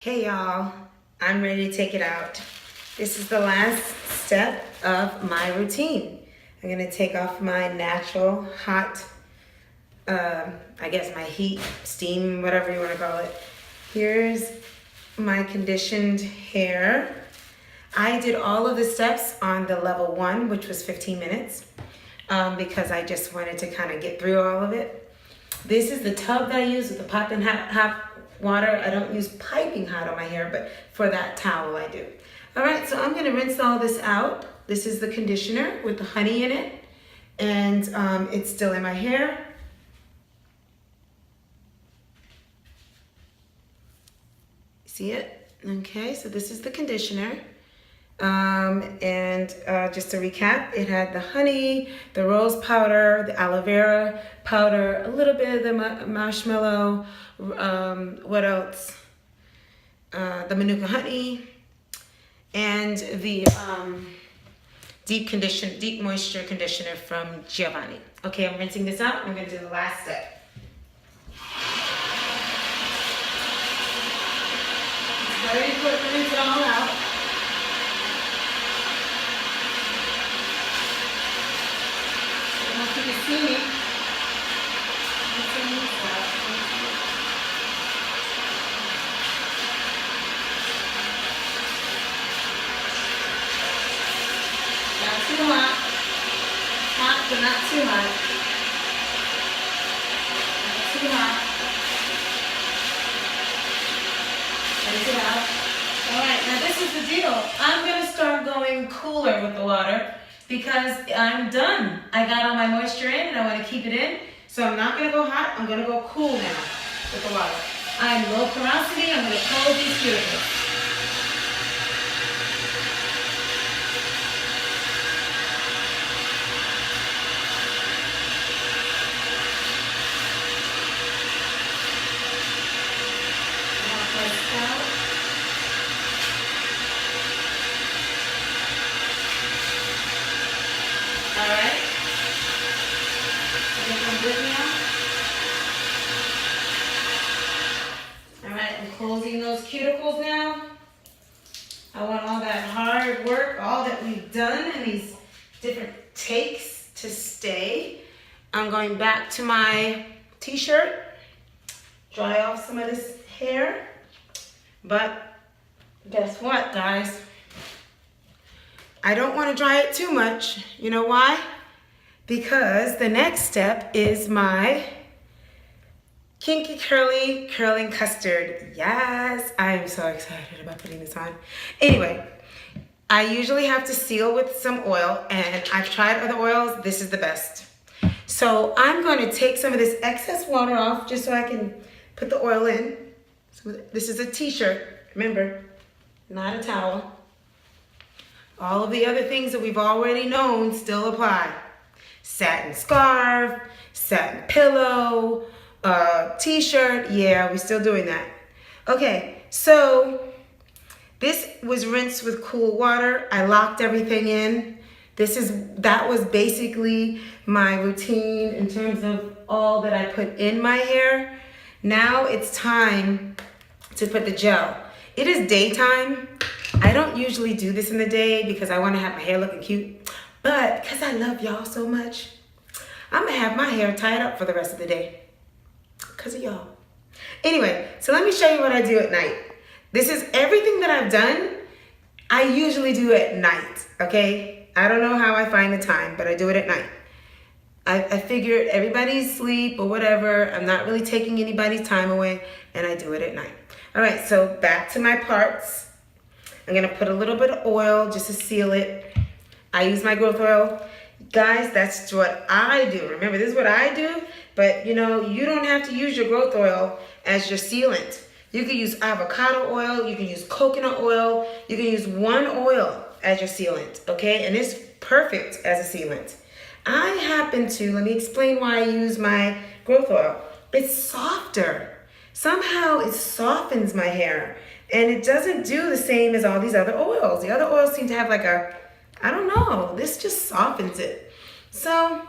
Hey y'all, I'm ready to take it out. This is the last step of my routine. I'm gonna take off my natural hot, I guess my heat, steam, whatever you wanna call it. Here's my conditioned hair. I did all of the steps on the level 1, which was 15 minutes, because I just wanted to kind of get through all of it. This is the tub that I use with the popping hot water. I don't use piping hot on my hair, but for that towel I do. All right, so I'm gonna rinse all this out. This is the conditioner with the honey in it, and it's still in my hair. See it? Okay, so this is the conditioner. Just to recap, it had the honey, the rose powder, the aloe vera powder, a little bit of the marshmallow, what else? The manuka honey, and the deep moisture conditioner from Giovanni. Okay, I'm rinsing this out. I'm gonna do the last step. It's very important to rinse it all out. You can see me. Not too hot. Hot, but not too hot. Not too hot. Rinse it out. Alright, now this is the deal. I'm going to start going cooler with the water because I'm done. I got all my moisture in and I want to keep it in. So I'm not going to go hot. I'm going to go cool now with the water. I'm low porosity. I'm going to close these cuticles. Alright. Everything good now? Alright, I'm closing those cuticles now. I want all that hard work, all that we've done and these different takes to stay. I'm going back to my t-shirt, dry off some of this hair. But guess what, guys? I don't want to dry it too much. You know why? Because the next step is my kinky curly curling custard. Yes, I am so excited about putting this on. Anyway, I usually have to seal with some oil, and I've tried other oils. This is the best. So I'm going to take some of this excess water off just so I can put the oil in. So this is a t-shirt, remember, not a towel. All of the other things that we've already known still apply. Satin scarf, satin pillow, t-shirt. Yeah, we're still doing that. Okay, so this was rinsed with cool water. I locked everything in. That was basically my routine in terms of all that I put in my hair. Now it's time to put the gel. It is daytime. I don't usually do this in the day because I want to have my hair looking cute. But because I love y'all so much, I'm going to have my hair tied up for the rest of the day. Because of y'all. Anyway, so let me show you what I do at night. This is everything that I've done, I usually do at night, okay? I don't know how I find the time, but I do it at night. I figured everybody's asleep or whatever. I'm not really taking anybody's time away, and I do it at night. All right, so back to my parts. I'm gonna put a little bit of oil just to seal it. I use my growth oil. Guys, that's what I do. Remember, this is what I do, but you know, you don't have to use your growth oil as your sealant. You can use avocado oil, you can use coconut oil, you can use one oil as your sealant, okay? And it's perfect as a sealant. I happen to, let me explain why I use my growth oil. It's softer. Somehow it softens my hair. And it doesn't do the same as all these other oils. The other oils seem to have like a, I don't know, this just softens it. So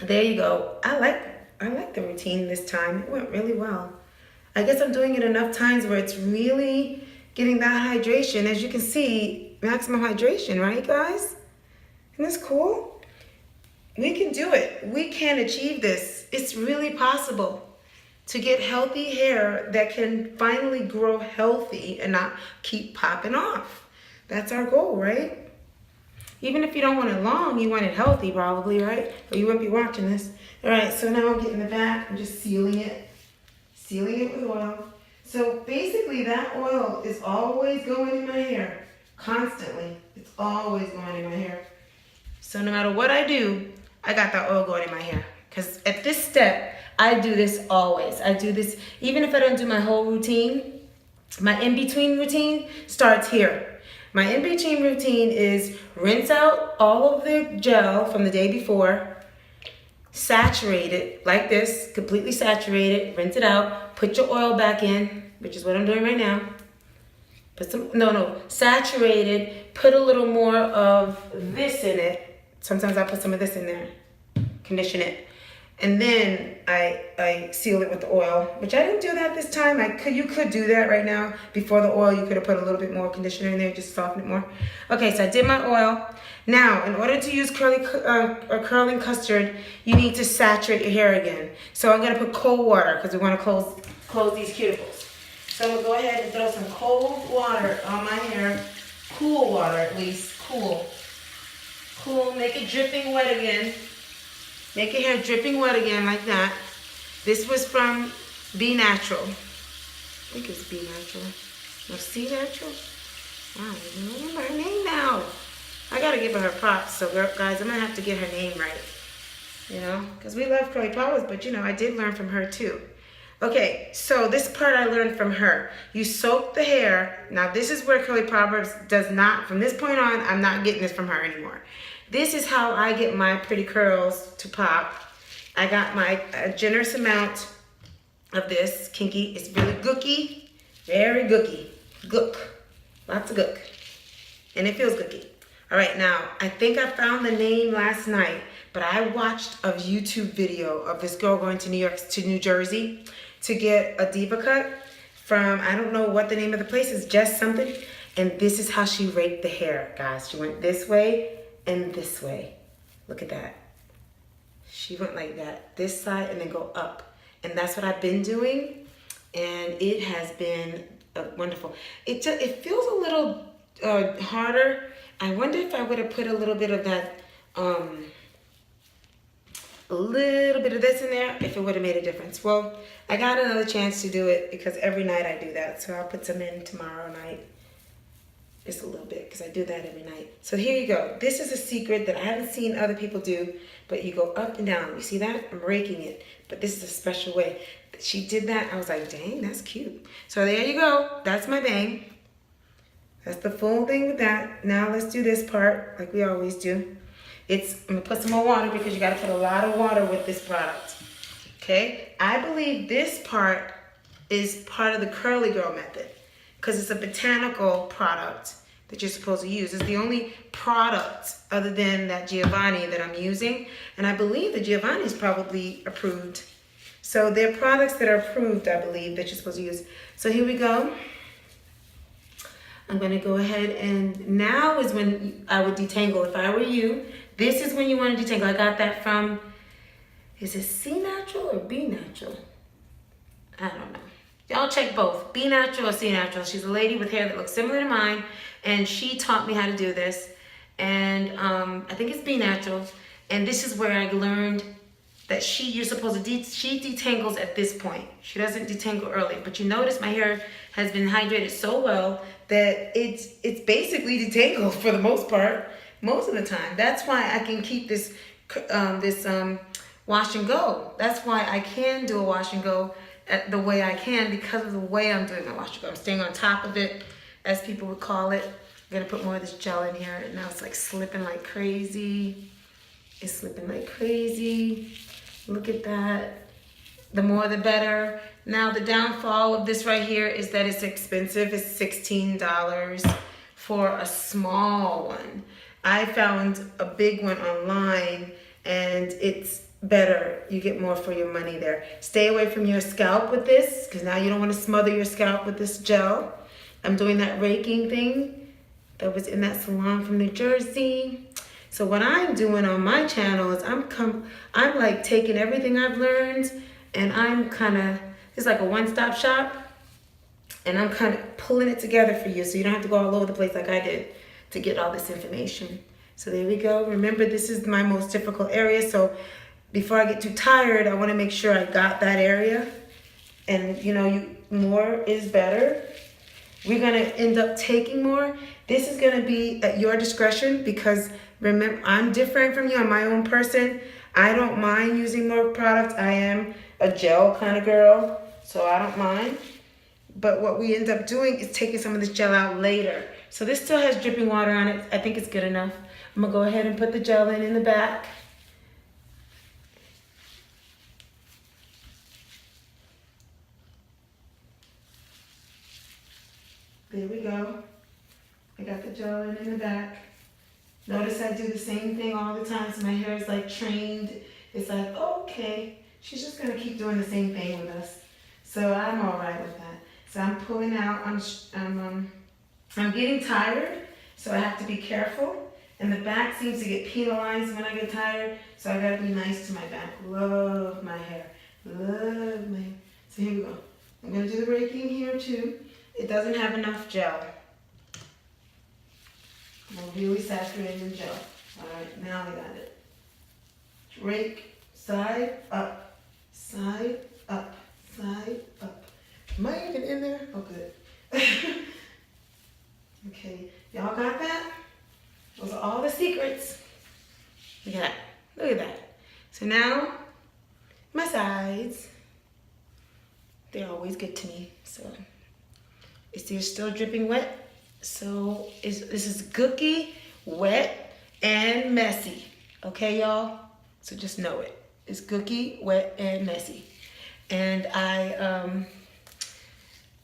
there you go. I like the routine this time. It went really well. I guess I'm doing it enough times where it's really getting that hydration. As you can see, maximum hydration, right guys? Isn't this cool? We can do it. We can achieve this. It's really possible to get healthy hair that can finally grow healthy and not keep popping off. That's our goal, right? Even if you don't want it long, you want it healthy probably, right? Or you wouldn't be watching this. All right, so now I'm getting the back. I'm just sealing it with oil. So basically that oil is always going in my hair, constantly. It's always going in my hair. So no matter what I do, I got that oil going in my hair. Because at this step, I do this always. I do this, even if I don't do my whole routine, my in-between routine starts here. My in-between routine is rinse out all of the gel from the day before, saturate it like this, completely saturate it, rinse it out, put your oil back in, which is what I'm doing right now. Saturate it, put a little more of this in it. Sometimes I put some of this in there, condition it. And then I seal it with the oil, which I didn't do that this time. You could do that right now. Before the oil, you could have put a little bit more conditioner in there, just soften it more. Okay, so I did my oil. Now, in order to use curling custard, you need to saturate your hair again. So I'm gonna put cold water because we want to close these cuticles. So I'm gonna go ahead and throw some cold water on my hair. Cool water at least, cool. Cool, make it dripping wet again. Make your hair dripping wet again like that. This was from Be Natural. I think it's Be Natural. No, See Natural? Wow, I don't remember her name now. I gotta give her props. So guys, I'm gonna have to get her name right. You know, because we love curly powers, but you know, I did learn from her too. Okay, so this part I learned from her. You soak the hair. Now this is where Curly Proverbs does not, from this point on, I'm not getting this from her anymore. This is how I get my pretty curls to pop. I got my generous amount of this, kinky. It's really gooky, very gooky. Gook, lots of gook. And it feels gooky. All right, now, I think I found the name last night, but I watched a YouTube video of this girl going to New Jersey to get a diva cut from, I don't know what the name of the place is, just something. And this is how she raked the hair, guys. She went this way and this way. Look at that. She went like that, this side, and then go up. And that's what I've been doing, and it has been wonderful. It feels a little harder. I wonder if I would have put a little bit of that, a little bit of this in there, if it would have made a difference. Well, I got another chance to do it because every night I do that. So I'll put some in tomorrow night. Just a little bit, because I do that every night. So here you go. This is a secret that I haven't seen other people do, but you go up and down. You see that? I'm raking it, but this is a special way. She did that. I was like, dang, that's cute. So there you go. That's my bang. That's the full thing with that. Now let's do this part like we always do. I'm gonna put some more water because you gotta put a lot of water with this product. Okay? I believe this part is part of the curly girl method, because it's a botanical product that you're supposed to use. It's the only product other than that Giovanni that I'm using. And I believe the Giovanni is probably approved. So they're products that are approved, I believe, that you're supposed to use. So here we go. I'm gonna go ahead, and now is when I would detangle. If I were you, this is when you want to detangle. I got that from, is it See Natural or Be Natural? I don't know. Y'all check both, Be Natural or See Natural. She's a lady with hair that looks similar to mine, and she taught me how to do this. And I think it's Be Natural. And this is where I learned that you're supposed to, she detangles at this point. She doesn't detangle early. But you notice my hair has been hydrated so well that it's basically detangled for the most part, most of the time. That's why I can keep this wash and go. That's why I can do a wash and go the way I can, because of the way I'm doing my wash and go. I'm staying on top of it, as people would call it. I'm gonna put more of this gel in here, and now it's like slipping like crazy. It's slipping like crazy. Look at that. The more the better. Now the downfall of this right here is that it's expensive. It's $16 for a small one. I found a big one online, and it's better. You get more for your money there. Stay away from your scalp with this, because now you don't want to smother your scalp with this gel. I'm doing that raking thing that was in that salon from New Jersey. So what I'm doing on my channel is I'm like taking everything I've learned, and I'm kind of, it's like a one-stop shop, and I'm kind of pulling it together for you so you don't have to go all over the place like I did to get all this information. So there we go. Remember, this is my most difficult area, so before I get too tired, I want to make sure I got that area. And you know, more is better. We're going to end up taking more. This is going to be at your discretion, because remember, I'm different from you. I'm my own person. I don't mind using more products. I am a gel kind of girl, so I don't mind. But what we end up doing is taking some of this gel out later. So this still has dripping water on it. I think it's good enough. I'm going to go ahead and put the gel in the back. There we go. I got the gel in the back. Notice I do the same thing all the time, so my hair is like trained. It's like, oh, okay, she's just gonna keep doing the same thing with us. So I'm all right with that. So I'm pulling out, I'm getting tired, so I have to be careful. And the back seems to get penalized when I get tired, so I gotta be nice to my back. Love my hair, love my hair. So here we go. I'm gonna do the raking here too. It doesn't have enough gel. I'm really saturated in gel. All right, now we got it. Rake, side, up, side, up, side, up. Am I even in there? Oh, good. Okay, y'all got that? Those are all the secrets. Look at that. Look at that. So now, my sides, they're always good to me, so. It's still dripping wet, so this is gooky, wet, and messy. Okay, y'all? So just know it. It's gooky, wet, and messy. And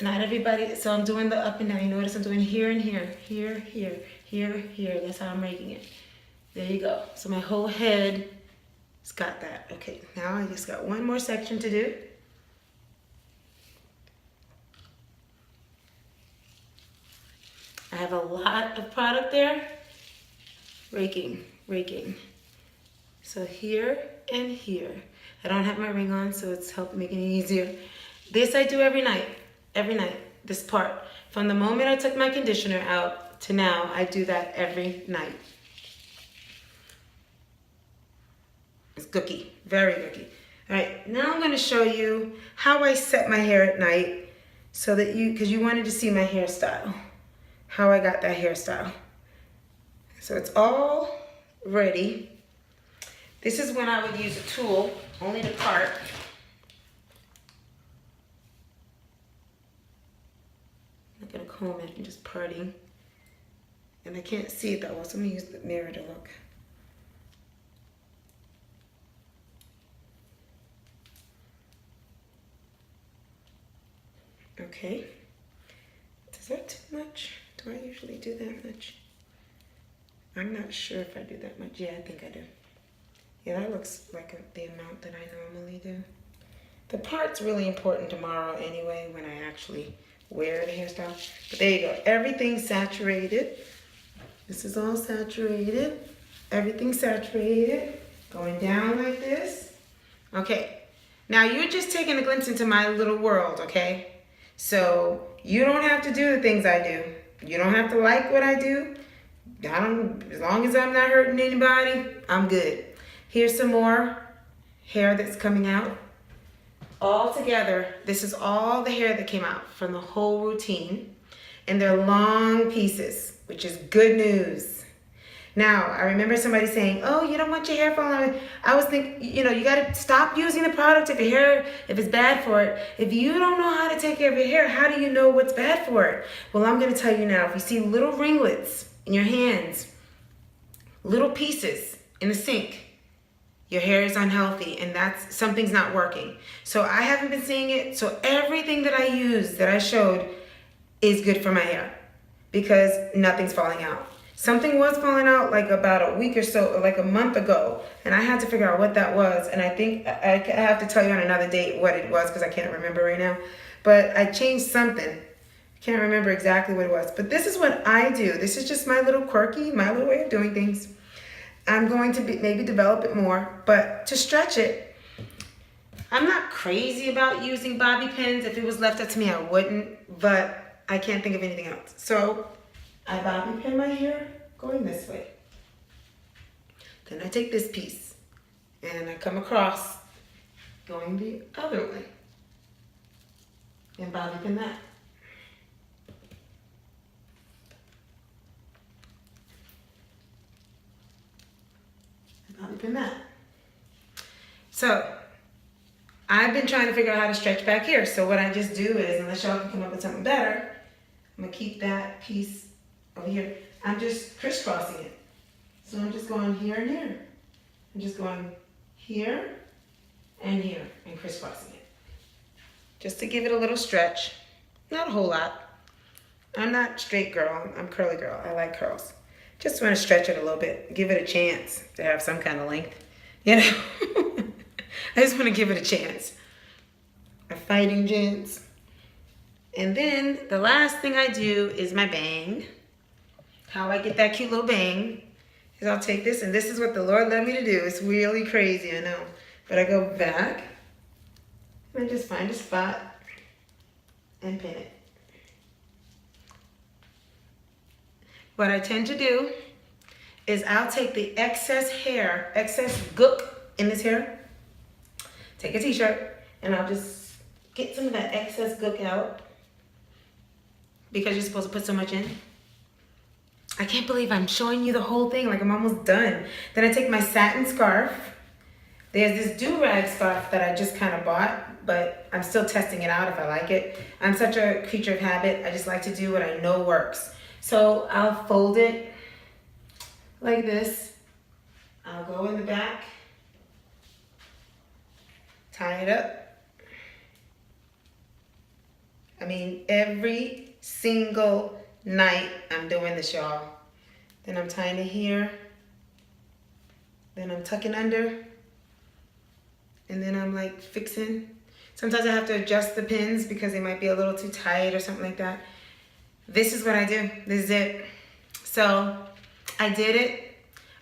not everybody, so I'm doing the up and down. You notice I'm doing here and here, here, here, here, here. That's how I'm raking it. There you go. So my whole head has got that. Okay, now I just got one more section to do. I have a lot of product there. Raking, raking. So here and here. I don't have my ring on, so it's helping make it easier. This I do every night, this part. From the moment I took my conditioner out to now, I do that every night. It's gooky, very gooky. All right, now I'm gonna show you how I set my hair at night so that because you wanted to see my hairstyle. How I got that hairstyle. So it's all ready. This is when I would use a tool, only to part. I'm not gonna comb it, I'm just parting. And I can't see it that well, so I'm gonna use the mirror to look. Okay. Is that too much? Do I usually do that much? I'm not sure if I do that much. Yeah, I think I do. Yeah, that looks like the amount that I normally do. The part's really important tomorrow anyway when I actually wear the hairstyle. But there you go. Everything's saturated. This is all saturated. Everything's saturated. Going down like this. Okay. Now you're just taking a glimpse into my little world, okay? So you don't have to do the things I do. You don't have to like what I do. As long as I'm not hurting anybody, I'm good. Here's some more hair that's coming out. All together, this is all the hair that came out from the whole routine. And they're long pieces, which is good news. Now, I remember somebody saying, oh, you don't want your hair falling. I was thinking, you gotta stop using the product if it's bad for it. If you don't know how to take care of your hair, how do you know what's bad for it? Well, I'm gonna tell you now, if you see little ringlets in your hands, little pieces in the sink, your hair is unhealthy and something's not working. So I haven't been seeing it. So everything that I use that I showed is good for my hair because nothing's falling out. Something was falling out like about a week or so, like a month ago, and I had to figure out what that was. And I think I have to tell you on another date what it was because I can't remember right now. But I changed something. I can't remember exactly what it was. But this is what I do. This is just my little my little way of doing things. I'm going to maybe develop it more, but to stretch it. I'm not crazy about using bobby pins. If it was left up to me, I wouldn't, but I can't think of anything else. So I bobby pin my hair going this way. Then I take this piece and I come across going the other way and bobby pin that. And bobby pin that. So I've been trying to figure out how to stretch back here. So what I just do is, unless y'all can come up with something better, I'm gonna keep that piece over here. I'm just crisscrossing it. So I'm just going here and here. I'm just going here and here and crisscrossing it. Just to give it a little stretch. Not a whole lot. I'm not straight girl, I'm curly girl. I like curls. Just want to stretch it a little bit. Give it a chance to have some kind of length. You know? I just want to give it a chance. A fighting chance. And then the last thing I do is my bang. How I get that cute little bang is I'll take this, and this is what the Lord led me to do. It's really crazy, I know. But I go back and I just find a spot and pin it. What I tend to do is I'll take the excess hair, excess gook in this hair, take a t-shirt, and I'll just get some of that excess gook out because you're supposed to put so much in. I can't believe I'm showing you the whole thing, like I'm almost done. Then I take my satin scarf. There's this do-rag scarf that I just kind of bought, but I'm still testing it out if I like it. I'm such a creature of habit. I just like to do what I know works. So I'll fold it like this. I'll go in the back, tie it up. I mean, every single night I'm doing this, y'all. Then I'm tying it here. Then I'm tucking under. And then I'm like fixing. Sometimes I have to adjust the pins because they might be a little too tight or something like that. This is what I do. This is it. So I did it.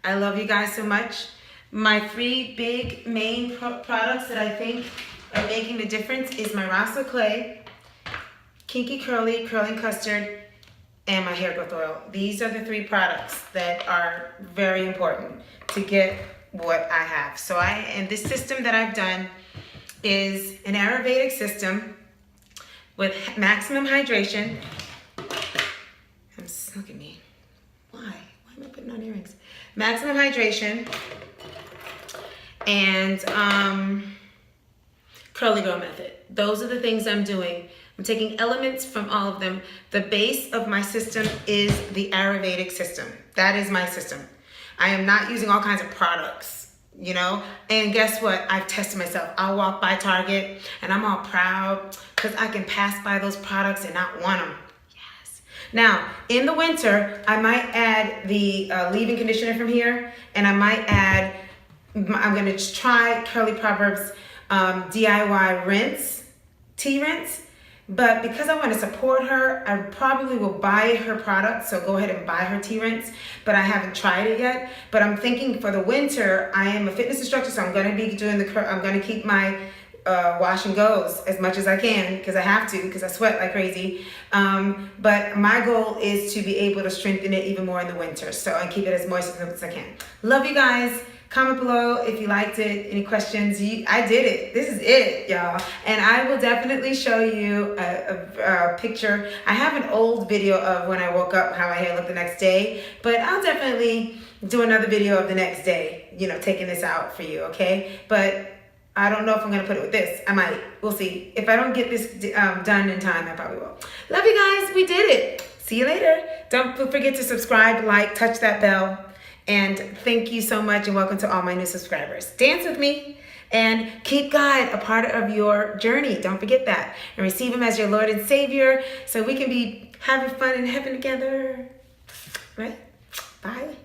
I love you guys so much. My 3 big main products that I think are making the difference is my Rasa Clay, Kinky Curly, Curling Custard, and my hair growth oil. These are the 3 products that are very important to get what I have. So and this system that I've done is an Ayurvedic system with maximum hydration. Look at me. Why am I putting on earrings? Maximum hydration and curly girl method. Those are the things I'm doing. I'm taking elements from all of them. The base of my system is the Ayurvedic system. That is my system. I am not using all kinds of products, you know? And guess what? I've tested myself. I'll walk by Target and I'm all proud because I can pass by those products and not want them. Yes. Now, in the winter, I might add the leave-in conditioner from here, and I might add, I'm gonna try Curly Proverbs DIY rinse, tea rinse. But because I want to support her, I probably will buy her product. So go ahead and buy her tea rinse. But I haven't tried it yet. But I'm thinking for the winter, I am a fitness instructor, so I'm going to be doing I'm going to keep my wash and goes as much as I can because I have to, because I sweat like crazy. But my goal is to be able to strengthen it even more in the winter. So I keep it as moist as I can. Love you guys. Comment below if you liked it. Any questions? I did it. This is it, y'all. And I will definitely show you a picture. I have an old video of when I woke up, how my hair looked the next day. But I'll definitely do another video of the next day, you know, taking this out for you, okay? But I don't know if I'm going to put it with this. I might. We'll see. If I don't get this done in time, I probably will. Love you guys. We did it. See you later. Don't forget to subscribe, like, touch that bell. And thank you so much, and welcome to all my new subscribers. Dance with me and keep God a part of your journey. Don't forget that. And receive him as your Lord and Savior so we can be having fun in heaven together. Right? Bye.